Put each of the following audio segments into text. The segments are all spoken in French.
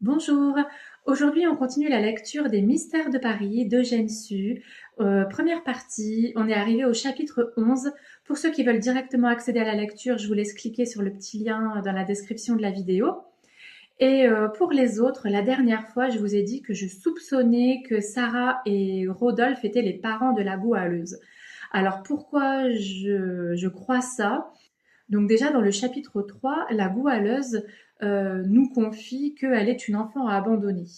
Bonjour, aujourd'hui on continue la lecture des Mystères de Paris d'Eugène Sue. Première partie, on est arrivé au chapitre 11. Pour ceux qui veulent directement accéder à la lecture, je vous laisse cliquer sur le petit lien dans la description de la vidéo. Et pour les autres, la dernière fois, je vous ai dit que je soupçonnais que Sarah et Rodolphe étaient les parents de la goualeuse. Alors pourquoi je crois ça? Donc déjà dans le chapitre 3, la goualeuse nous confie qu'elle est une enfant abandonnée.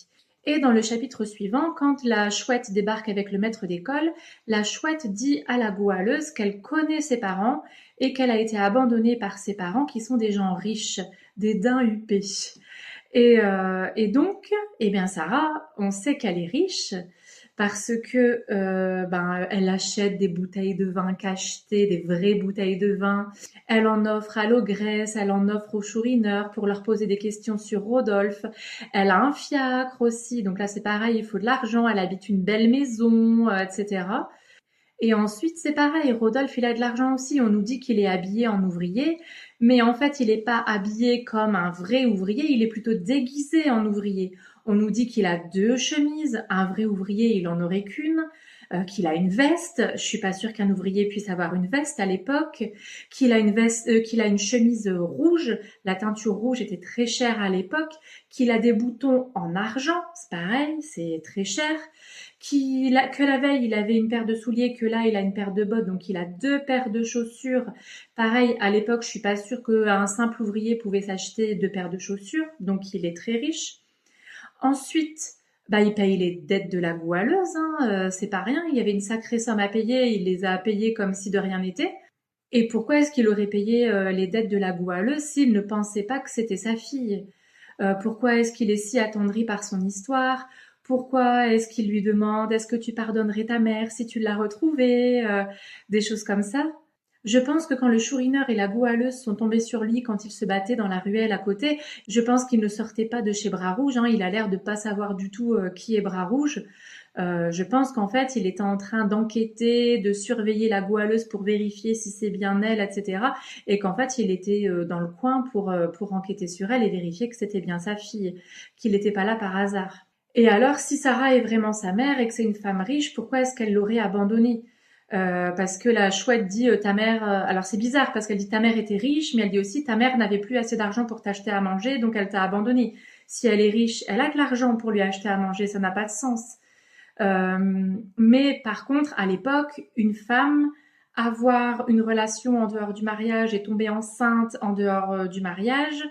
Et dans le chapitre suivant, quand la chouette débarque avec le maître d'école, la chouette dit à la goualeuse qu'elle connaît ses parents et qu'elle a été abandonnée par ses parents qui sont des gens riches, des daims huppés. Et donc, eh bien Sarah, on sait qu'elle est riche parce que elle achète des bouteilles de vin cachetées, des vraies bouteilles de vin. Elle en offre à l'ogresse, elle en offre aux chourineurs pour leur poser des questions sur Rodolphe. Elle a un fiacre aussi, donc là c'est pareil, il faut de l'argent. Elle habite une belle maison, etc. Et ensuite, c'est pareil, Rodolphe, il a de l'argent aussi. On nous dit qu'il est habillé en ouvrier, mais en fait, il n'est pas habillé comme un vrai ouvrier, il est plutôt déguisé en ouvrier. On nous dit qu'il a deux chemises, un vrai ouvrier, il en aurait qu'une, qu'il a une veste. Je suis pas sûre qu'un ouvrier puisse avoir une veste à l'époque. Qu'il a une veste, qu'il a une chemise rouge. La teinture rouge était très chère à l'époque. Qu'il a des boutons en argent, c'est pareil, c'est très cher que la veille, il avait une paire de souliers, que là, il a une paire de bottes, donc il a deux paires de chaussures. Pareil, à l'époque, je suis pas sûre qu'un simple ouvrier pouvait s'acheter deux paires de chaussures, donc il est très riche. Ensuite, il paye les dettes de la goualeuse, hein, c'est pas rien, il y avait une sacrée somme à payer, il les a payées comme si de rien n'était. Et pourquoi est-ce qu'il aurait payé les dettes de la goualeuse s'il ne pensait pas que c'était sa fille? Pourquoi est-ce qu'il est si attendri par son histoire? Pourquoi est-ce qu'il lui demande est-ce que tu pardonnerais ta mère si tu l'as retrouvée? Des choses comme ça. Je pense que quand le chourineur et la goualeuse sont tombés sur lui quand il se battait dans la ruelle à côté, je pense qu'il ne sortait pas de chez Bras Rouge, hein. Il a l'air de pas savoir du tout qui est Bras Rouge. Je pense qu'en fait, il était en train d'enquêter, de surveiller la goualeuse pour vérifier si c'est bien elle, etc. Et qu'en fait, il était dans le coin pour enquêter sur elle et vérifier que c'était bien sa fille, qu'il n'était pas là par hasard. Et alors, si Sarah est vraiment sa mère et que c'est une femme riche, pourquoi est-ce qu'elle l'aurait abandonnée? Parce que la chouette dit ta mère. Alors c'est bizarre parce qu'elle dit ta mère était riche, mais elle dit aussi ta mère n'avait plus assez d'argent pour t'acheter à manger, donc elle t'a abandonnée. Si elle est riche, elle a de l'argent pour lui acheter à manger, ça n'a pas de sens. Mais par contre, à l'époque, une femme avoir une relation en dehors du mariage et tomber enceinte en dehors du mariage,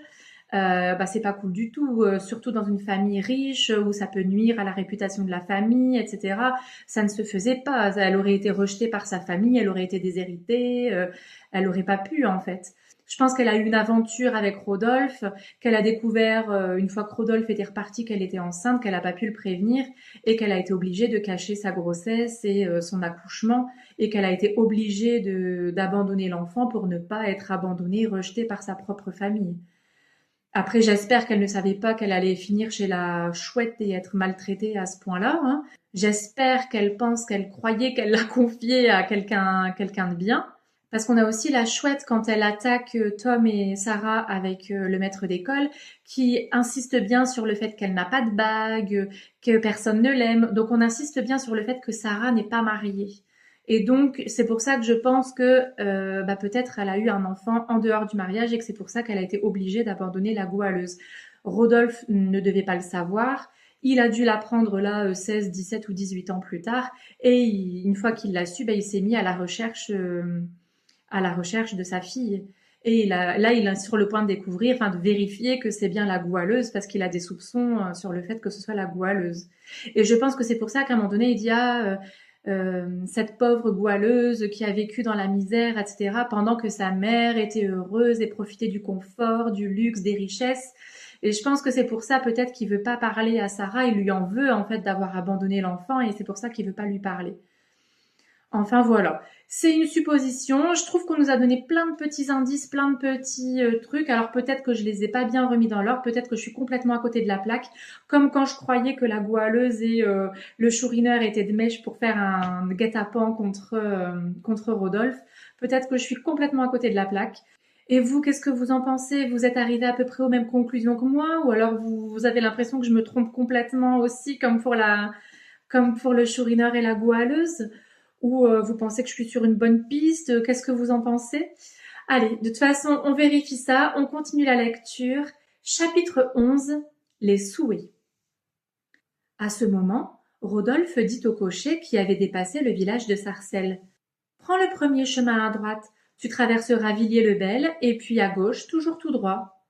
c'est pas cool du tout, surtout dans une famille riche où ça peut nuire à la réputation de la famille, etc. Ça ne se faisait pas. Elle aurait été rejetée par sa famille, elle aurait été déshéritée, elle aurait pas pu en fait. Je pense qu'elle a eu une aventure avec Rodolphe, qu'elle a découvert une fois que Rodolphe était reparti qu'elle était enceinte, qu'elle n'a pas pu le prévenir et qu'elle a été obligée de cacher sa grossesse et son accouchement et qu'elle a été obligée d'abandonner l'enfant pour ne pas être abandonnée, rejetée par sa propre famille. Après, j'espère qu'elle ne savait pas qu'elle allait finir chez la chouette et être maltraitée à ce point-là, hein. J'espère qu'elle croyait qu'elle l'a confié à quelqu'un de bien. Parce qu'on a aussi la chouette quand elle attaque Tom et Sarah avec le maître d'école, qui insiste bien sur le fait qu'elle n'a pas de bague, que personne ne l'aime. Donc on insiste bien sur le fait que Sarah n'est pas mariée. Et donc c'est pour ça que je pense que peut-être elle a eu un enfant en dehors du mariage et que c'est pour ça qu'elle a été obligée d'abandonner la goualeuse. Rodolphe ne devait pas le savoir. Il a dû l'apprendre là 16, 17 ou 18 ans plus tard. Et une fois qu'il l'a su, il s'est mis à la recherche de sa fille. Et il est sur le point de découvrir, enfin de vérifier que c'est bien la goualeuse parce qu'il a des soupçons sur le fait que ce soit la goualeuse. Et je pense que c'est pour ça qu'à un moment donné, il dit cette pauvre goualeuse qui a vécu dans la misère, etc., pendant que sa mère était heureuse et profitait du confort, du luxe, des richesses. Et je pense que c'est pour ça peut-être qu'il veut pas parler à Sarah, il lui en veut en fait d'avoir abandonné l'enfant et c'est pour ça qu'il veut pas lui parler. Enfin voilà, c'est une supposition. Je trouve qu'on nous a donné plein de petits indices, plein de petits trucs. Alors peut-être que je les ai pas bien remis dans l'ordre, peut-être que je suis complètement à côté de la plaque. Comme quand je croyais que la goualeuse et le chourineur étaient de mèche pour faire un guet-apens contre Rodolphe. Peut-être que je suis complètement à côté de la plaque. Et vous, qu'est-ce que vous en pensez? Vous êtes arrivé à peu près aux mêmes conclusions que moi, ou alors vous avez l'impression que je me trompe complètement aussi, comme pour le chourineur et la goualeuse? Ou vous pensez que je suis sur une bonne piste? Qu'est-ce que vous en pensez? Allez, de toute façon, on vérifie ça, on continue la lecture. Chapitre 11, les souhaits. À ce moment, Rodolphe dit au cocher qui avait dépassé le village de Sarcelles. Prends le premier chemin à droite, tu traverseras Villiers-le-Bel, et puis à gauche, toujours tout droit.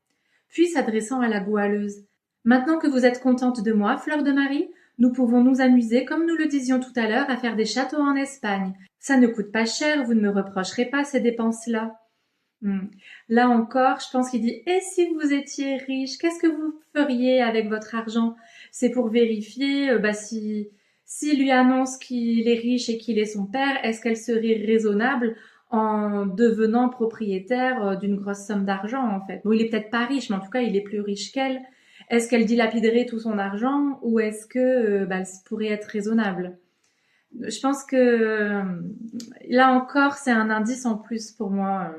Puis s'adressant à la goualeuse. Maintenant que vous êtes contente de moi, Fleur de Marie, nous pouvons nous amuser, comme nous le disions tout à l'heure, à faire des châteaux en Espagne. Ça ne coûte pas cher, vous ne me reprocherez pas ces dépenses-là. Là encore, je pense qu'il dit: « Et si vous étiez riche, qu'est-ce que vous feriez avec votre argent ?» C'est pour vérifier s'il lui annonce qu'il est riche et qu'il est son père, est-ce qu'elle serait raisonnable en devenant propriétaire d'une grosse somme d'argent, en fait. Bon, il est peut-être pas riche, mais en tout cas, il est plus riche qu'elle. Est-ce qu'elle dilapiderait tout son argent ou est-ce que elle pourrait être raisonnable? Je pense que là encore, c'est un indice en plus pour moi.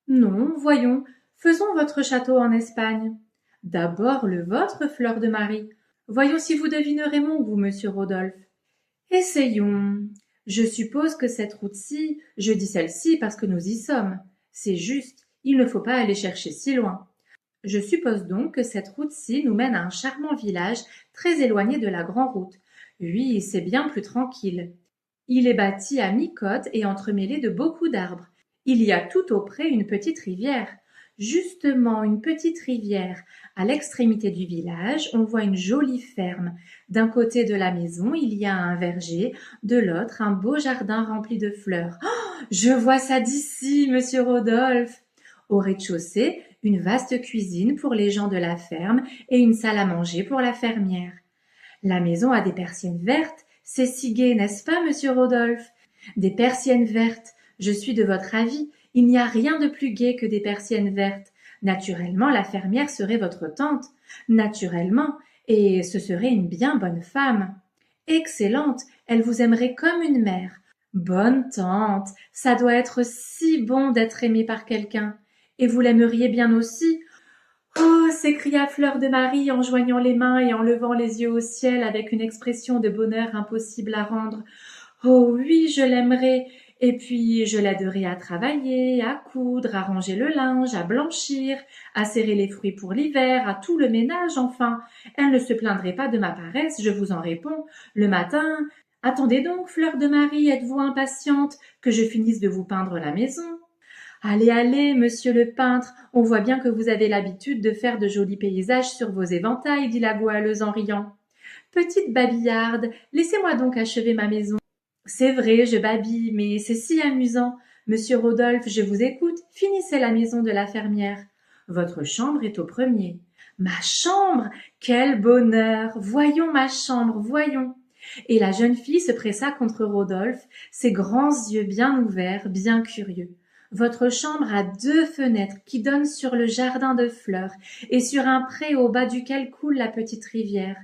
Non, voyons, faisons votre château en Espagne. D'abord le vôtre, Fleur de Marie. Voyons si vous devinerez mon goût, monsieur Rodolphe. Essayons. Je suppose que cette route-ci, je dis celle-ci parce que nous y sommes. C'est juste, il ne faut pas aller chercher si loin. Je suppose donc que cette route-ci nous mène à un charmant village très éloigné de la grande route. Oui, c'est bien plus tranquille. Il est bâti à mi-côte et entremêlé de beaucoup d'arbres. Il y a tout auprès une petite rivière. Justement, une petite rivière. À l'extrémité du village, on voit une jolie ferme. D'un côté de la maison, il y a un verger, de l'autre, un beau jardin rempli de fleurs. Oh, je vois ça d'ici, monsieur Rodolphe. Au rez-de-chaussée, une vaste cuisine pour les gens de la ferme et une salle à manger pour la fermière. La maison a des persiennes vertes. C'est si gai, n'est-ce pas, monsieur Rodolphe? Des persiennes vertes. Je suis de votre avis. Il n'y a rien de plus gai que des persiennes vertes. Naturellement, la fermière serait votre tante. Naturellement. Et ce serait une bien bonne femme. Excellente. Elle vous aimerait comme une mère. Bonne tante. Ça doit être si bon d'être aimé par quelqu'un. Et vous l'aimeriez bien aussi? Oh, s'écria Fleur de Marie en joignant les mains et en levant les yeux au ciel avec une expression de bonheur impossible à rendre. Oh oui, je l'aimerais, et puis je l'aiderai à travailler, à coudre, à ranger le linge, à blanchir, à serrer les fruits pour l'hiver, à tout le ménage, enfin. Elle ne se plaindrait pas de ma paresse, je vous en réponds. Le matin, attendez donc, Fleur de Marie, êtes-vous impatiente que je finisse de vous peindre la maison? Allez, allez, monsieur le peintre, on voit bien que vous avez l'habitude de faire de jolis paysages sur vos éventails, dit la goualeuse en riant. Petite babillarde, laissez-moi donc achever ma maison. C'est vrai, je babille, mais c'est si amusant. Monsieur Rodolphe, je vous écoute, finissez la maison de la fermière. Votre chambre est au premier. Ma chambre! Quel bonheur! Voyons ma chambre, voyons. Et la jeune fille se pressa contre Rodolphe, ses grands yeux bien ouverts, bien curieux. Votre chambre a 2 fenêtres qui donnent sur le jardin de fleurs et sur un pré au bas duquel coule la petite rivière.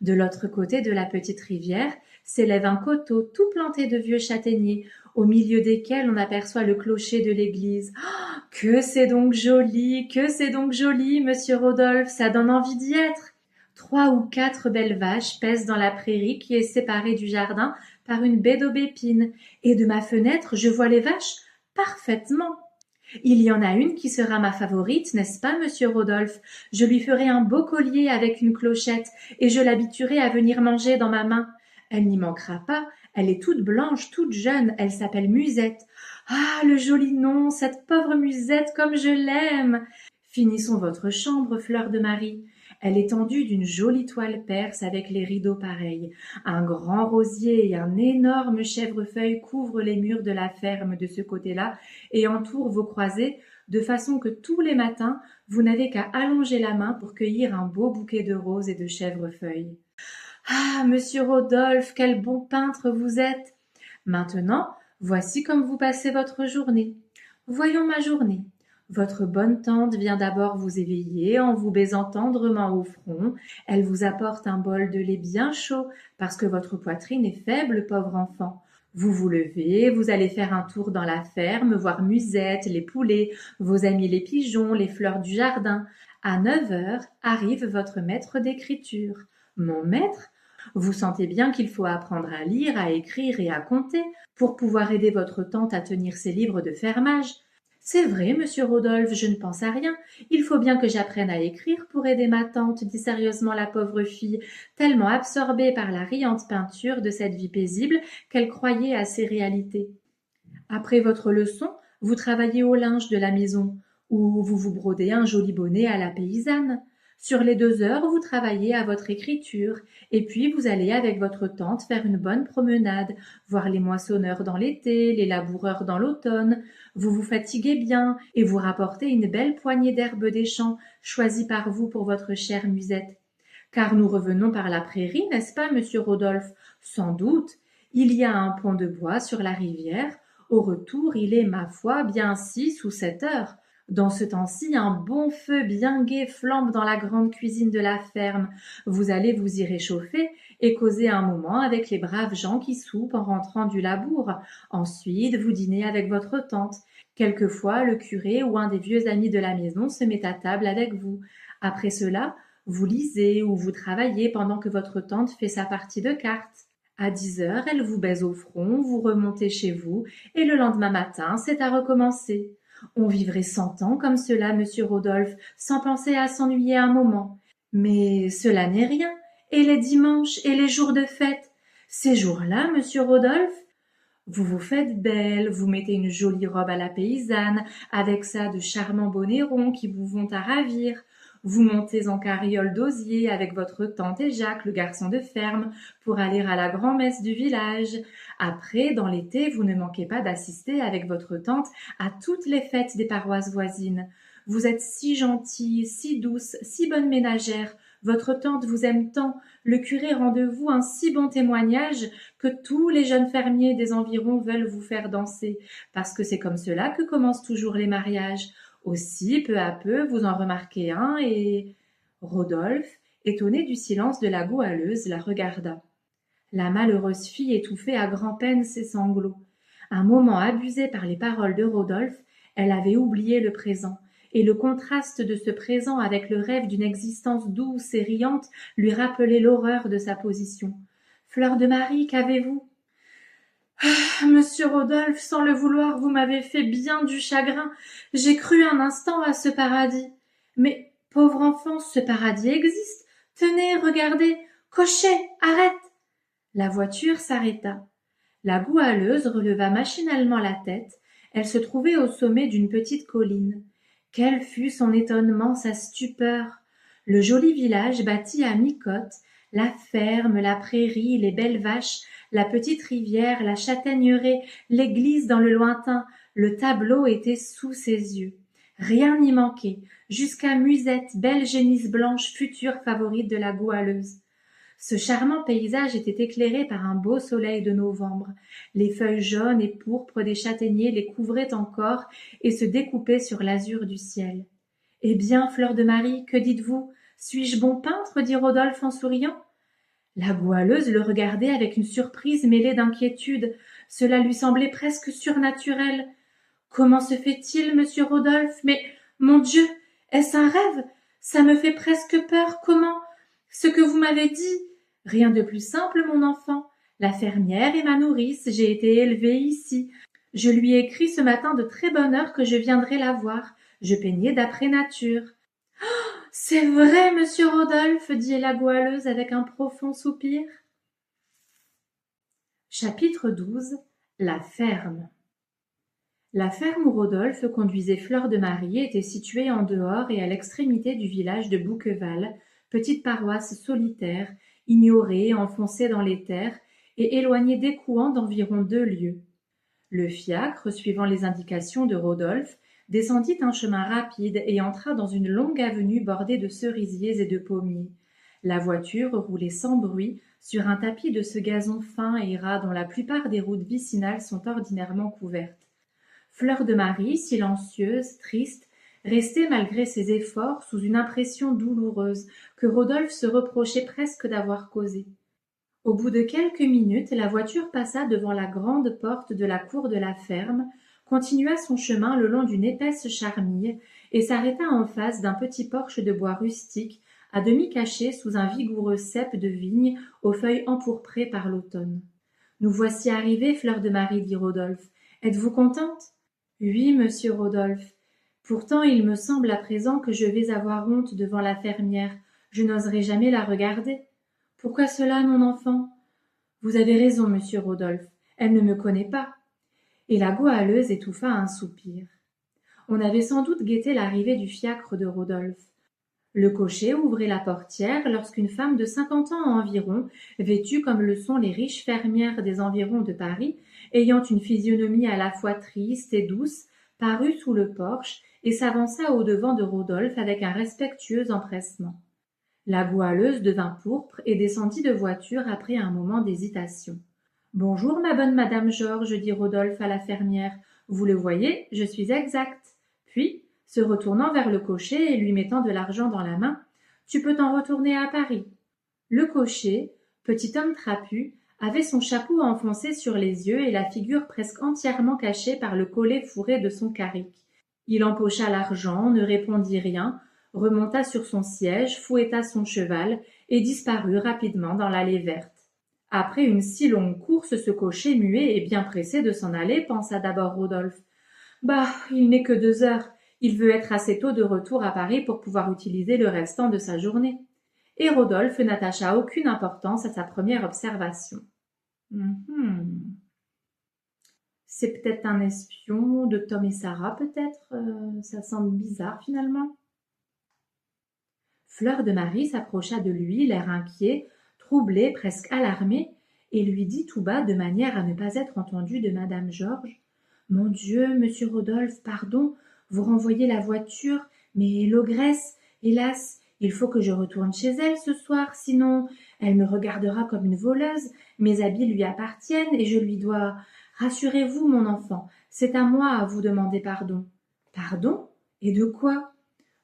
De l'autre côté de la petite rivière s'élève un coteau tout planté de vieux châtaigniers, au milieu desquels on aperçoit le clocher de l'église. Oh, que c'est donc joli, monsieur Rodolphe, ça donne envie d'y être. 3 ou 4 belles vaches paissent dans la prairie qui est séparée du jardin par une baie d'aubépine, et de ma fenêtre je vois les vaches parfaitement. Il y en a une qui sera ma favorite, n'est-ce pas, monsieur Rodolphe? Je lui ferai un beau collier avec une clochette, et je l'habituerai à venir manger dans ma main. Elle n'y manquera pas, elle est toute blanche, toute jeune, elle s'appelle Musette. Ah, le joli nom, cette pauvre Musette, comme je l'aime! Finissons votre chambre, Fleur de Marie. Elle est tendue d'une jolie toile perse avec les rideaux pareils. Un grand rosier et un énorme chèvrefeuille couvrent les murs de la ferme de ce côté-là et entourent vos croisées, de façon que tous les matins, vous n'avez qu'à allonger la main pour cueillir un beau bouquet de roses et de chèvrefeuilles. Ah, monsieur Rodolphe, quel bon peintre vous êtes! Maintenant, voici comme vous passez votre journée. Voyons ma journée. Votre bonne tante vient d'abord vous éveiller en vous baisant tendrement au front. Elle vous apporte un bol de lait bien chaud parce que votre poitrine est faible, pauvre enfant. Vous vous levez, vous allez faire un tour dans la ferme, voir Musette, les poulets, vos amis les pigeons, les fleurs du jardin. À 9 heures arrive votre maître d'écriture. Mon maître? Vous sentez bien qu'il faut apprendre à lire, à écrire et à compter pour pouvoir aider votre tante à tenir ses livres de fermage. C'est vrai, monsieur Rodolphe, je ne pense à rien. Il faut bien que j'apprenne à écrire pour aider ma tante, dit sérieusement la pauvre fille, tellement absorbée par la riante peinture de cette vie paisible qu'elle croyait à ces réalités. Après votre leçon, vous travaillez au linge de la maison, ou vous vous brodez un joli bonnet à la paysanne. Sur les 2 heures, vous travaillez à votre écriture, et puis vous allez avec votre tante faire une bonne promenade, voir les moissonneurs dans l'été, les laboureurs dans l'automne. Vous vous fatiguez bien, et vous rapportez une belle poignée d'herbes des champs, choisies par vous pour votre chère Musette. Car nous revenons par la prairie, n'est-ce pas, monsieur Rodolphe? Sans doute. Il y a un pont de bois sur la rivière. Au retour, il est, ma foi, bien 6 ou 7 heures. Dans ce temps-ci, un bon feu bien gai flambe dans la grande cuisine de la ferme. Vous allez vous y réchauffer et causer un moment avec les braves gens qui soupent en rentrant du labour. Ensuite, vous dînez avec votre tante. Quelquefois, le curé ou un des vieux amis de la maison se met à table avec vous. Après cela, vous lisez ou vous travaillez pendant que votre tante fait sa partie de cartes. À 10 heures, elle vous baise au front, vous remontez chez vous, et le lendemain matin, c'est à recommencer. On vivrait 100 ans comme cela, monsieur Rodolphe, sans penser à s'ennuyer un moment. Mais cela n'est rien. Et les dimanches et les jours de fête? Ces jours-là, monsieur Rodolphe? Vous vous faites belle, vous mettez une jolie robe à la paysanne, avec ça de charmants bonnets ronds qui vous vont à ravir. Vous montez en carriole d'osier avec votre tante et Jacques, le garçon de ferme, pour aller à la grand-messe du village. Après, dans l'été, vous ne manquez pas d'assister avec votre tante à toutes les fêtes des paroisses voisines. Vous êtes si gentille, si douce, si bonne ménagère. Votre tante vous aime tant, le curé rend de vous un si bon témoignage que tous les jeunes fermiers des environs veulent vous faire danser, parce que c'est comme cela que commencent toujours les mariages. Aussi, peu à peu, vous en remarquez un et... Rodolphe, étonné du silence de la goualeuse, la regarda. La malheureuse fille étouffait à grand-peine ses sanglots. Un moment abusée par les paroles de Rodolphe, elle avait oublié le présent, et le contraste de ce présent avec le rêve d'une existence douce et riante lui rappelait l'horreur de sa position. Fleur de Marie, qu'avez-vous? Ah, monsieur Rodolphe, sans le vouloir, vous m'avez fait bien du chagrin. J'ai cru un instant à ce paradis. Mais, pauvre enfant, ce paradis existe. Tenez, regardez. Cocher, arrête. La voiture s'arrêta. La goualeuse releva machinalement la tête. Elle se trouvait au sommet d'une petite colline. Quel fut son étonnement, sa stupeur! Le joli village bâti à mi-côte, la ferme, la prairie, les belles vaches, la petite rivière, la châtaigneraie, l'église dans le lointain, le tableau était sous ses yeux. Rien n'y manquait, jusqu'à Musette, belle génisse blanche, future favorite de la goualeuse. Ce charmant paysage était éclairé par un beau soleil de novembre. Les feuilles jaunes et pourpres des châtaigniers les couvraient encore et se découpaient sur l'azur du ciel. « Eh bien, Fleur de Marie, que dites-vous? Suis-je bon peintre? dit Rodolphe en souriant. La goualeuse le regardait avec une surprise mêlée d'inquiétude. Cela lui semblait presque surnaturel. « Comment se fait-il, monsieur Rodolphe? Mais, mon Dieu, est-ce un rêve? Ça me fait presque peur. Comment? Ce que vous m'avez dit? Rien de plus simple, mon enfant. La fermière est ma nourrice, j'ai été élevée ici. Je lui ai écrit ce matin de très bonne heure que je viendrais la voir. Je peignais d'après nature. « C'est vrai, monsieur Rodolphe, dit la goualeuse avec un profond soupir. Chapitre 12. La ferme. La ferme où Rodolphe conduisait Fleur de Marie était située en dehors et à l'extrémité du village de Bouqueval, petite paroisse solitaire, ignorée, enfoncée dans les terres et éloignée d'Écouen d'environ 2 lieues. Le fiacre, suivant les indications de Rodolphe, descendit un chemin rapide et entra dans une longue avenue bordée de cerisiers et de pommiers. La voiture roulait sans bruit sur un tapis de ce gazon fin et ras dont la plupart des routes vicinales sont ordinairement couvertes. Fleur de Marie, silencieuse, triste, restait malgré ses efforts sous une impression douloureuse que Rodolphe se reprochait presque d'avoir causée. Au bout de quelques minutes, la voiture passa devant la grande porte de la cour de la ferme, continua son chemin le long d'une épaisse charmille et s'arrêta en face d'un petit porche de bois rustique, à demi caché sous un vigoureux cep de vigne aux feuilles empourprées par l'automne. Nous voici arrivés, Fleur de Marie, dit Rodolphe. Êtes-vous contente? Oui, monsieur Rodolphe. Pourtant, il me semble à présent que je vais avoir honte devant la fermière. Je n'oserai jamais la regarder. Pourquoi cela, mon enfant? Vous avez raison, monsieur Rodolphe. Elle ne me connaît pas. Et la goualeuse étouffa un soupir. On avait sans doute guetté l'arrivée du fiacre de Rodolphe. Le cocher ouvrait la portière lorsqu'une femme de 50 ans environ, vêtue comme le sont les riches fermières des environs de Paris, ayant une physionomie à la fois triste et douce, parut sous le porche et s'avança au-devant de Rodolphe avec un respectueux empressement. La goualeuse devint pourpre et descendit de voiture après un moment d'hésitation. Bonjour, ma bonne madame Georges, dit Rodolphe à la fermière. Vous le voyez, je suis exact. Puis, se retournant vers le cocher et lui mettant de l'argent dans la main, tu peux t'en retourner à Paris. Le cocher, petit homme trapu, avait son chapeau enfoncé sur les yeux et la figure presque entièrement cachée par le collet fourré de son carrick. Il empocha l'argent, ne répondit rien, remonta sur son siège, fouetta son cheval et disparut rapidement dans l'allée verte. Après une si longue course, ce cocher muet et bien pressé de s'en aller, pensa d'abord Rodolphe. Bah, il n'est que 2 heures. Il veut être assez tôt de retour à Paris pour pouvoir utiliser le restant de sa journée. Et Rodolphe n'attacha aucune importance à sa première observation. C'est peut-être un espion de Tom et Sarah, peut-être. Ça semble bizarre finalement. Fleur de Marie s'approcha de lui, l'air inquiet, troublé, presque alarmé, et lui dit tout bas, de manière à ne pas être entendue de madame Georges. Mon Dieu, monsieur Rodolphe, pardon, vous renvoyez la voiture, mais l'ogresse, hélas, il faut que je retourne chez elle ce soir, sinon elle me regardera comme une voleuse, mes habits lui appartiennent et je lui dois. Rassurez-vous, mon enfant, c'est à moi à vous demander pardon. Pardon? Et de quoi?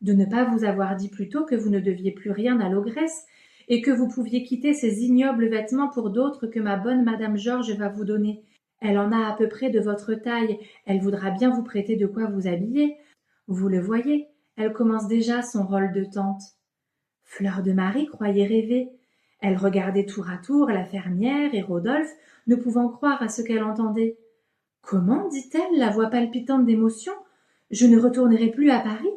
De ne pas vous avoir dit plus tôt que vous ne deviez plus rien à l'ogresse, et que vous pouviez quitter ces ignobles vêtements pour d'autres que ma bonne madame Georges va vous donner. Elle en a à peu près de votre taille, elle voudra bien vous prêter de quoi vous habiller. Vous le voyez, elle commence déjà son rôle de tante. Fleur de Marie croyait rêver. Elle regardait tour à tour la fermière et Rodolphe, ne pouvant croire à ce qu'elle entendait. Comment, dit-elle, la voix palpitante d'émotion, je ne retournerai plus à Paris?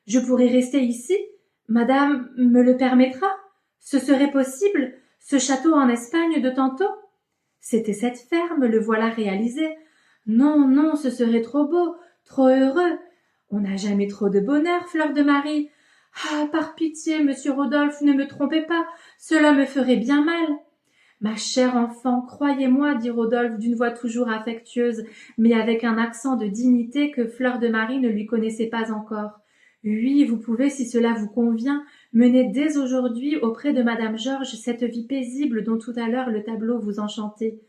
Je pourrai rester ici? Madame me le permettra? Ce serait possible, ce château en Espagne de tantôt? C'était cette ferme, le voilà réalisé. Non, non, ce serait trop beau, trop heureux. On n'a jamais trop de bonheur, Fleur de Marie. Ah, par pitié, monsieur Rodolphe, ne me trompez pas, cela me ferait bien mal. Ma chère enfant, croyez-moi, dit Rodolphe d'une voix toujours affectueuse, mais avec un accent de dignité que Fleur de Marie ne lui connaissait pas encore. Oui, vous pouvez, si cela vous convient, mener dès aujourd'hui auprès de madame Georges cette vie paisible dont tout à l'heure le tableau vous enchantait.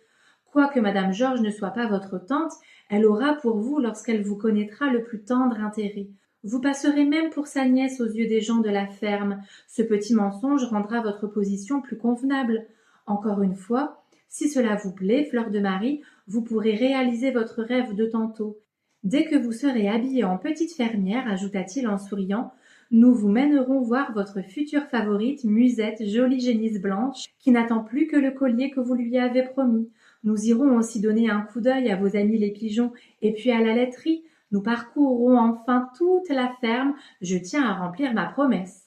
Quoique madame Georges ne soit pas votre tante, elle aura pour vous, lorsqu'elle vous connaîtra, le plus tendre intérêt. Vous passerez même pour sa nièce aux yeux des gens de la ferme. Ce petit mensonge rendra votre position plus convenable. Encore une fois, si cela vous plaît, Fleur de Marie, vous pourrez réaliser votre rêve de tantôt. Dès que vous serez habillée en petite fermière, ajouta-t-il en souriant, nous vous mènerons voir votre future favorite, Musette, jolie génisse blanche, qui n'attend plus que le collier que vous lui avez promis. Nous irons aussi donner un coup d'œil à vos amis les pigeons, et puis à la laiterie. Nous parcourrons enfin toute la ferme. Je tiens à remplir ma promesse.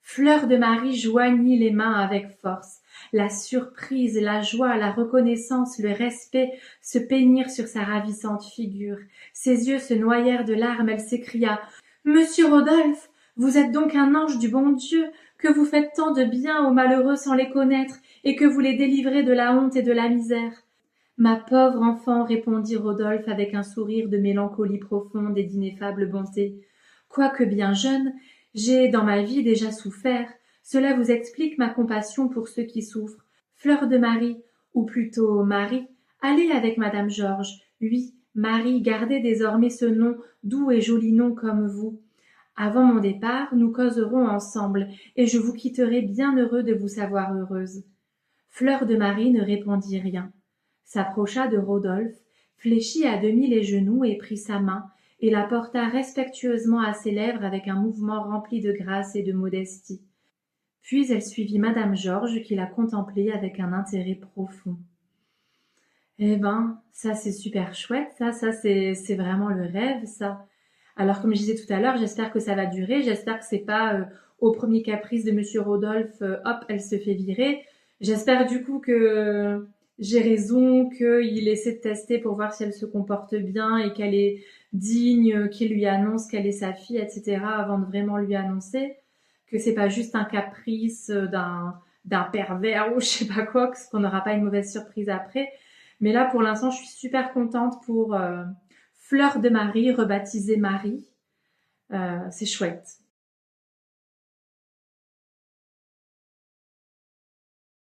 Fleur de Marie joignit les mains avec force. La surprise, la joie, la reconnaissance, le respect se peignirent sur sa ravissante figure. Ses yeux se noyèrent de larmes, elle s'écria « Monsieur Rodolphe, vous êtes donc un ange du bon Dieu, que vous faites tant de bien aux malheureux sans les connaître, et que vous les délivrez de la honte et de la misère. » Ma pauvre enfant, répondit Rodolphe avec un sourire de mélancolie profonde et d'ineffable bonté. Quoique bien jeune, j'ai dans ma vie déjà souffert. Cela vous explique ma compassion pour ceux qui souffrent. Fleur de Marie, ou plutôt Marie, allez avec madame Georges. Oui, Marie, gardez désormais ce nom, doux et joli nom comme vous. Avant mon départ, nous causerons ensemble, et je vous quitterai bien heureux de vous savoir heureuse. Fleur de Marie ne répondit rien, s'approcha de Rodolphe, fléchit à demi les genoux et prit sa main, et la porta respectueusement à ses lèvres avec un mouvement rempli de grâce et de modestie. Puis elle suivit madame Georges qui la contemplait avec un intérêt profond. Eh ben, ça c'est super chouette, ça c'est vraiment le rêve, ça. Alors comme je disais tout à l'heure, j'espère que ça va durer, j'espère que c'est pas au premier caprice de Monsieur Rodolphe, hop, elle se fait virer. J'espère du coup que j'ai raison, qu'il essaie de tester pour voir si elle se comporte bien et qu'elle est digne, qu'il lui annonce qu'elle est sa fille, etc. avant de vraiment lui annoncer que c'est pas juste un caprice d'un pervers ou je sais pas quoi, qu'on n'aura pas une mauvaise surprise après. Mais là, pour l'instant, je suis super contente pour Fleur de Marie, rebaptisée Marie. C'est chouette.